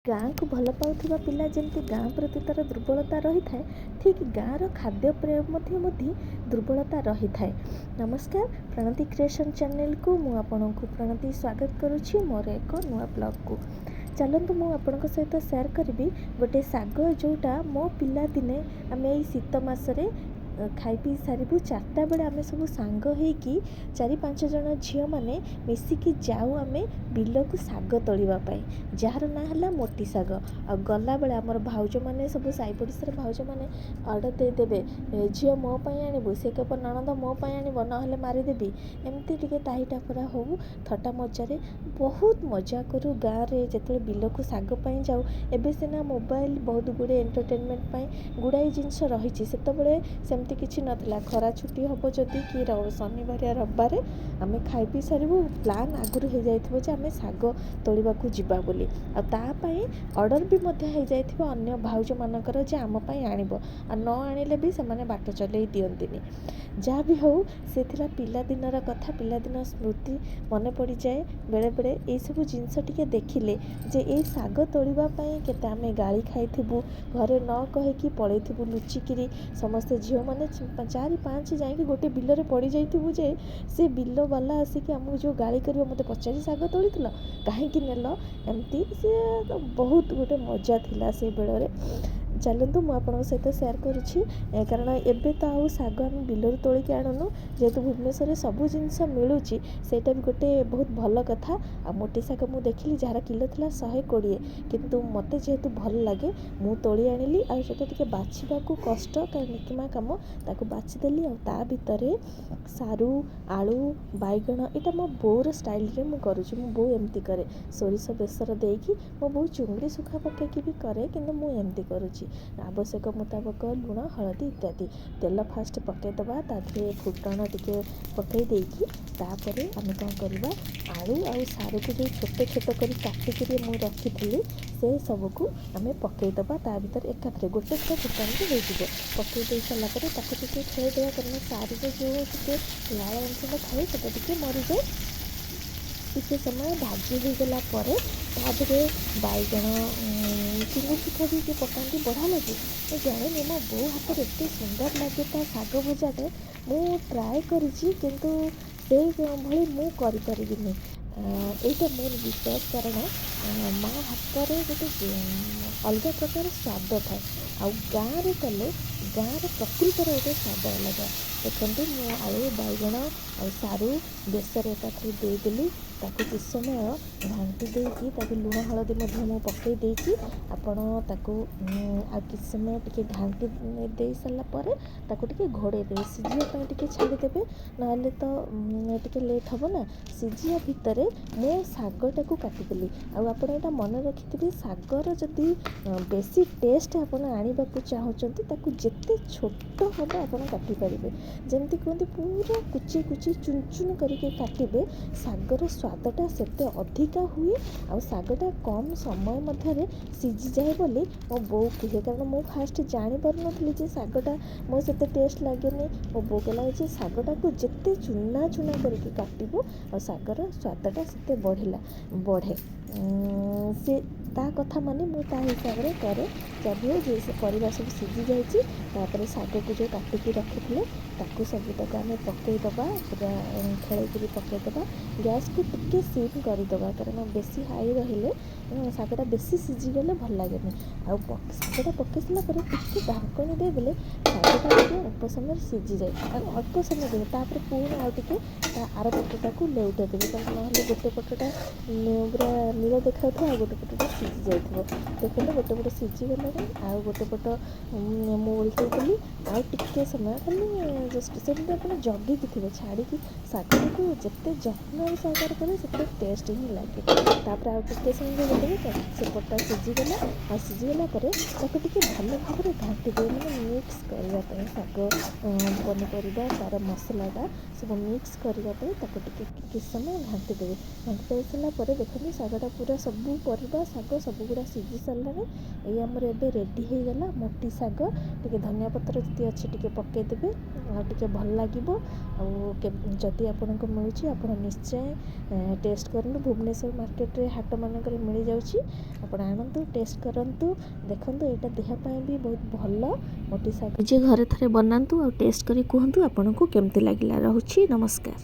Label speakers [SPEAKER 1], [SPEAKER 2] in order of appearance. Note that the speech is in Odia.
[SPEAKER 1] ଗାଁକୁ ଭଲ ପାଉଥିବା ପିଲା ଯେମିତି ଗାଁ ପ୍ରତି ତା'ର ଦୁର୍ବଳତା ରହିଥାଏ, ଠିକ୍ ଗାଁର ଖାଦ୍ୟ ପ୍ରେମ ମଧ୍ୟ ଦୁର୍ବଳତା ରହିଥାଏ। ନମସ୍କାର, ପ୍ରଣତି କ୍ରିଏସନ୍ ଚ୍ୟାନେଲକୁ ମୁଁ ଆପଣଙ୍କୁ ପ୍ରଣତି ସ୍ୱାଗତ କରୁଛି ମୋର ଏକ ନୂଆ ବ୍ଲଗ୍କୁ। ଚାଲନ୍ତୁ ମୁଁ ଆପଣଙ୍କ ସହିତ ସେୟାର କରିବି ଗୋଟେ ଶାଗ ଯେଉଁଟା ମୋ ପିଲାଦିନେ ଆମେ ଏଇ ଶୀତ ମାସରେ ଖାଇ ପିଇ ସାରିବୁ 4ଟା ବେଳେ ଆମେ ସବୁ ସାଙ୍ଗ ହେଇକି 4-5 ଜଣ ଝିଅମାନେ ମିଶିକି ଯାଉ ଆମେ ବିଲକୁ ଶାଗ ତୋଳିବା ପାଇଁ, ଯାହାର ନାଁ ହେଲା ମୋଟି ଶାଗ। ଆଉ ଗଲାବେଳେ ଆମର ଭାଉଜମାନେ ସବୁ ସାହି ପଡ଼ିଶାର ଭାଉଜମାନେ ଅର୍ଡ଼ର ଦେଇଦେବେ, ଝିଅ ମୋ ପାଇଁ ଆଣିବୁ, ସେ କେବଳ ନଣନ୍ଦ ମୋ ପାଇଁ ଆଣିବ ନହେଲେ ମାରିଦେବି। ଏମିତି ଟିକେ ଟାହି ଟାପରା ହଉ, ଥଟ୍ଟା ମଜାରେ ବହୁତ ମଜା କରୁ ଗାଁରେ ଯେତେବେଳେ ବିଲକୁ ଶାଗ ପାଇଁ ଯାଉ। ଏବେ ସିନା ମୋବାଇଲ ବହୁତ ଗୁଡ଼ିଏ ଏଣ୍ଟରଟେନମେଣ୍ଟ ପାଇଁ ଗୁଡ଼ାଏ ଜିନିଷ ରହିଛି, ସେତେବେଳେ ସେମିତି କିଛି ନଥିଲା। ଖରା ଛୁଟି ହେବ ଯଦି କି ଶନିବାର ରବିବାରେ ଆମେ ଖାଇ ପିଇ ସାରିବୁ, ପ୍ଲାନ୍ ଆଗରୁ ହେଇଯାଇଥିବ ଯେ ଆମେ ଶାଗ ତୋଳିବାକୁ ଯିବା ବୋଲି। ଆଉ ତା ପାଇଁ ଅର୍ଡ଼ର ବି ମଧ୍ୟ ହେଇଯାଇଥିବ ଅନ୍ୟ ଭାଉଜମାନଙ୍କର ଯେ ଆମ ପାଇଁ ଆଣିବ, ଆଉ ନ ଆଣିଲେ ବି ସେମାନେ ବାଟ ଚଲେଇ ଦିଅନ୍ତିନି। ଯାହା ବି ହଉ, ସେ ଥିଲା ପିଲାଦିନର କଥା, ପିଲାଦିନ ସ୍ମୃତି ମନେ ପଡ଼ିଯାଏ ବେଳେବେଳେ। ଏଇସବୁ ଜିନିଷ ଟିକେ ଦେଖିଲେ ଯେ ଏଇ ଶାଗ ତୋଳିବା ପାଇଁ କେତେ ଆମେ ଗାଳି ଖାଇଥିବୁ, ଘରେ ନ କହିକି ପଳେଇଥିବୁ ଲୁଚିକିରି। ସମସ୍ତେ ଝିଅମାନେ 4-5 ଯାଇକି ଗୋଟେ ବିଲରେ ପଡ଼ିଯାଇଥିବୁ ଯେ ସେ ବିଲବାଲା ଆସିକି ଆମକୁ ଯେଉଁ ଗାଳି କରିବ, ମୋତେ ପଚାରି ଶାଗ ତୋଳିଥିଲ, କାହିଁକି ନେଲ, ଏମିତି ସେ ବହୁତ ଗୋଟେ ମଜା ଥିଲା ସେ ବେଳରେ। ଚାଲନ୍ତୁ ମୁଁ ଆପଣଙ୍କ ସହିତ ସେୟାର କରୁଛି, କାରଣ ଏବେ ତ ଆଉ ଶାଗ ଆମେ ବିଲରୁ ତୋଳିକି ଆଣୁନୁ, ଯେହେତୁ ଭୁବନେଶ୍ୱରରେ ସବୁ ଜିନିଷ ମିଳୁଛି, ସେଇଟା ବି ଗୋଟେ ବହୁତ ଭଲ କଥା। ଆଉ ମୋଟି ଶାଗ ମୁଁ ଦେଖିଲି ଯାହାର କିଲୋ ଥିଲା 120, କିନ୍ତୁ ମୋତେ ଯେହେତୁ ଭଲ ଲାଗେ ମୁଁ ତୋଳି ଆଣିଲି। ଆଉ ସେଇଟା ଟିକେ ବାଛିବାକୁ କଷ୍ଟ, କାରଣ ନିକିମା କାମ, ତାକୁ ବାଛିଦେଲି। ଆଉ ତା ଭିତରେ ସାରୁ, ଆଳୁ, ବାଇଗଣ, ଏଇଟା ମୋ ବୋଉର ଷ୍ଟାଇଲରେ ମୁଁ କରୁଛି। ମୋ ବୋଉ ଏମିତି କରେ, ସୋରିଷ ବେସର ଦେଇକି। ମୋ ବୋଉ ଚୁଙ୍ଗୁଡ଼ି ଶୁଖା ପକାଇକି ବି କରେ, କିନ୍ତୁ ମୁଁ ଏମିତି କରୁଛି। ଆବଶ୍ୟକ ମୁତାବକ ଲୁଣ, ହଳଦୀ ଇତ୍ୟାଦି। ତେଲ ଫାଷ୍ଟ ପକାଇଦେବା, ତା ଦେହରେ ଫୁଟଣ ଟିକେ ପକାଇ ଦେଇକି ତାପରେ ଆମେ କ'ଣ କରିବା, ଆଳୁ ଆଉ ସାରୁକୁ ଯେଉଁ ଛୋଟ ଛୋଟ କରି କାଟିକିରି ମୁଁ ରଖିଥିଲି ସେ ସବୁକୁ ଆମେ ପକାଇଦେବା ତା ଭିତରେ ଏକାଥରେ ଗୋଟେ ଥର ଫୁଟଣରେ ହେଇଯିବ। ପକାଇ ଦେଇ ସାରିଲା ପରେ ତାକୁ ଟିକେ ଖେଳେଇଦେବା, କାରଣ ସାରୁରେ ଯେଉଁ ଟିକେ ଲାଳ ଅଂଶଟା ଥାଏ ସେଟା ଟିକେ ମରିଯାଏ। ଟିକେ ସମୟ ଭାଜି ହେଇଗଲା ପରେ ତା ଦେହରେ ବାଇଗଣ, ଚିଙ୍ଗୁଡ଼ି ଶୁଖା ବି ଯିଏ ପକାନ୍ତି ବଢ଼ିଆ ଲାଗେ। ମୁଁ ଜାଣିନି, ମୋ ବୋଉ ହାତରେ ଏତେ ସୁନ୍ଦର ଲାଗେ ତା ଶାଗ ଭଜାଟା। ମୁଁ ଟ୍ରାଏ କରିଛି କିନ୍ତୁ ସେଇଭଳି ମୁଁ କରିପାରିବିନି। ଏଇଟା ମୋର ବିଶ୍ୱାସ, କାରଣ ମା ହାତରେ ଗୋଟେ ଅଲଗା ପ୍ରକାର ସ୍ୱାଦ ଥାଏ। ଆଉ ଗାଁରେ କଲେ ଗାଁର ପ୍ରକୃତରେ ଗୋଟେ ସ୍ୱାଦ ଅଲଗା। ଦେଖନ୍ତୁ ମୁଁ ଆଳୁ, ବାଇଗଣ ଆଉ ସାରୁ ବେସର ଏକାଥରେ ଦେଇଦେଲି, ତାକୁ କିଛି ସମୟ ଘାଣ୍ଟି ଦେଇକି ତା ଦେହରେ ଲୁଣ ହଳଦୀ ମଧ୍ୟ ମୁଁ ପକାଇ ଦେଇଛି। ଆପଣ ତାକୁ ଆଉ କିଛି ସମୟ ଟିକେ ଘାଣ୍ଟି ଦେଇ ସାରିଲା ପରେ ତାକୁ ଟିକେ ଘୋଡ଼େଇ ଦେବେ, ସିଝିବା ପାଇଁ ଟିକେ ଛାଡ଼ିଦେବେ, ନହେଲେ ତ ଟିକେ ଲେଟ୍ ହେବ ନା। ସିଝିବା ଭିତରେ ମୁଁ ଶାଗଟାକୁ କାଟିଦେଲି। ଆଉ ଆପଣ ଏଇଟା ମନେ ରଖିଥିବେ, ଶାଗର ଯଦି ବେଶୀ ଟେଷ୍ଟ ଆପଣ ଆଣିବାକୁ ଚାହୁଁଛନ୍ତି, ତାକୁ ଯେତେ ଛୋଟ ହେବ ଆପଣ କାଟିପାରିବେ। ଯେମିତି କୁହନ୍ତି ପୁରା କୁଚି କୁଚି ଚୁନ ଚୁନ କରିକି କାଟିବେ, ଶାଗର ସ୍ୱାଦଟା ସେତେ ଅଧିକା ହୁଏ। ଆଉ ଶାଗଟା କମ୍ ସମୟ ମଧ୍ୟରେ ସିଝିଯାଏ ବୋଲି ମୋ ବୋଉ କୁହେ, କାରଣ ମୁଁ ଫାଷ୍ଟ ଜାଣିପାରୁନଥିଲି ଯେ ଶାଗଟା ମୋ ସେତେ ଟେଷ୍ଟ ଲାଗେନି। ମୋ ବୋଉ କହିଲା ଯେ ଶାଗଟାକୁ ଯେତେ ଚୁନା ଚୁନା କରିକି କାଟିବ, ଆଉ ଶାଗର ସ୍ୱାଦଟା ସେତେ ବଢ଼େ। ସେ ତା କଥା ମାନେ ମୁଁ ତା ହିସାବରେ କରେ। ଯାହା ହଉ, ଯେ ସେ ପରିବା ସବୁ ସିଝି ଯାଇଛି, ତାପରେ ଶାଗକୁ ଯେଉଁ କାଟିକି ରଖିଥିଲେ ତାକୁ ସବୁତକ ଆମେ ପକାଇଦେବା, ପୁରା ଖେଳେଇକିରି ପକାଇଦେବା। ଗ୍ୟାସ୍କୁ ଟିକେ ସିମ୍ କରିଦେବା, କାରଣ ବେଶୀ ହାଇ ରହିଲେ ଶାଗଟା ବେଶୀ ସିଝିଗଲେ ଭଲ ଲାଗେନି। ଆଉ ଶାଗଟା ପକାଇ ସାରିଲା ପରେ ଟିକେ ଢାଙ୍କୁଣୀ ଦେଇଦେଲେ ଶାଗଟା ଟିକେ ଅଳ୍ପ ସମୟରେ ସିଝିଯାଏ। ଆଉ ଅଳ୍ପ ସମୟ ଦେବେ, ତାପରେ ପୁଣି ଆଉ ଟିକେ ତା ଆର ପଟଟାକୁ ଲେଉଟାଇ ଦେବେ, କାରଣ ନହେଲେ ଗୋଟେ ପଟଟା ପୁରା ନୀଳ ଦେଖାଉଥିବ, ଆଉ ଗୋଟେ ପଟଟା ସିଝି ଯାଇଥିବ। ଦେଖନ୍ତୁ ଗୋଟେ ପଟ ସିଝିଗଲାଣି, ଆଉ ଗୋଟେ ପଟ ମୁଁ ଓଲଟେଇ ଦେଲି। ଆଉ ଟିକେ ସମୟ ଖାଲି ଜଷ୍ଟ ସେମିତି ଆପଣ ଜଗିକି ଥିବେ, ଛାଡ଼ିକି ଶାଗଟାକୁ ଯେତେ ଯତ୍ନର ସହକାରେ କଲେ ସେତେ ଟେଷ୍ଟ ହିଁ ଲାଗେ। ତାପରେ ଆଉ ଟିକେ ସମୟ ଦେଇଦେବେ, ସେପଟଟା ସିଝିଗଲା। ଆଉ ସିଝିଗଲା ପରେ ତାକୁ ଟିକେ ଭଲ ଭାବରେ ଘାଣ୍ଟି ଦେବେ, ମାନେ ମିକ୍ସ କରିବା ପାଇଁ, ଶାଗ ପନିପରିବା ତା'ର ମସଲାଟା ସବୁ ମିକ୍ସ କରିବା ପାଇଁ ତାକୁ ଟିକେ କିଛି ସମୟ ଘାଣ୍ଟି ଦେବେ। ଘାଣ୍ଟି ଦେଇ ସାରିଲା ପରେ ଦେଖନ୍ତୁ ଶାଗଟା ପୁରା ସବୁ ପରିବା ଶାଗ ଶାଗ ସବୁଗୁଡ଼ା ସିଝି ସାରିଲାଣି। ଏଇ ଆମର ଏବେ ରେଡ଼ି ହେଇଗଲା ମୋଟି ଶାଗ। ଟିକେ ଧନିଆ ପତ୍ର ଯଦି ଅଛି ଟିକେ ପକାଇଦେବେ, ଆଉ ଟିକେ ଭଲ ଲାଗିବ। ଆଉ ଯଦି ଆପଣଙ୍କୁ ମିଳୁଛି ଆପଣ ନିଶ୍ଚୟ ଟେଷ୍ଟ କରନ୍ତୁ। ଭୁବନେଶ୍ୱର ମାର୍କେଟରେ ହାଟମାନଙ୍କରେ ମିଳିଯାଉଛି, ଆପଣ ଆଣନ୍ତୁ, ଟେଷ୍ଟ କରନ୍ତୁ। ଦେଖନ୍ତୁ ଏଇଟା ଦେହ ପାଇଁ ବି ବହୁତ ଭଲ। ମୋଟି ଶାଗ ନିଜେ ଘରେ ଥରେ ବନାନ୍ତୁ ଆଉ ଟେଷ୍ଟ କରି କୁହନ୍ତୁ ଆପଣଙ୍କୁ କେମିତି ଲାଗିଲା। ରହୁଛି, ନମସ୍କାର।